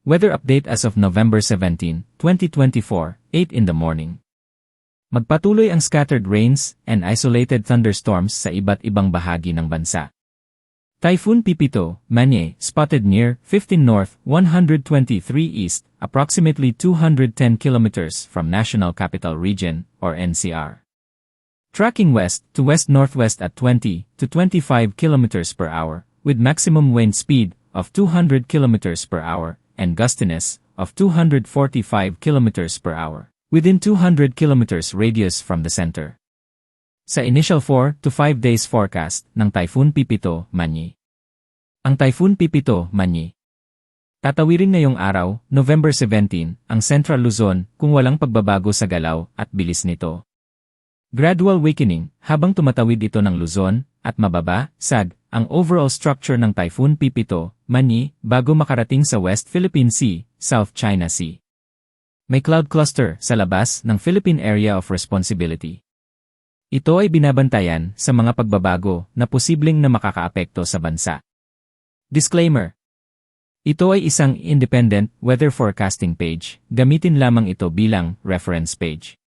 Weather update as of November 17, 2024, 8 in the morning. Magpatuloy ang scattered rains and isolated thunderstorms sa iba't ibang bahagi ng bansa. Typhoon Pipito, Manye, spotted near 15 north, 123 east, approximately 210 kilometers from National Capital Region, or NCR. Tracking west to west-northwest at 20 to 25 kilometers per hour, with maximum wind speed of 200 kilometers per hour, and gustiness of 245 kilometers per hour, within 200 kilometers radius from the center. Sa initial 4 to 5 days forecast ng Typhoon Pipito, Manye. Ang Typhoon Pipito, Manye. Tatawirin ngayong araw, November 17, ang Central Luzon kung walang pagbabago sa galaw at bilis nito. Gradual weakening habang tumatawid ito ng Luzon at mababa, sad, ang overall structure ng Typhoon Pipito, Manye, bago makarating sa West Philippine Sea, South China Sea. May cloud cluster sa labas ng Philippine Area of Responsibility. Ito ay binabantayan sa mga pagbabago na posibleng na makakaapekto sa bansa. Disclaimer. Ito ay isang independent weather forecasting page, gamitin lamang ito bilang reference page.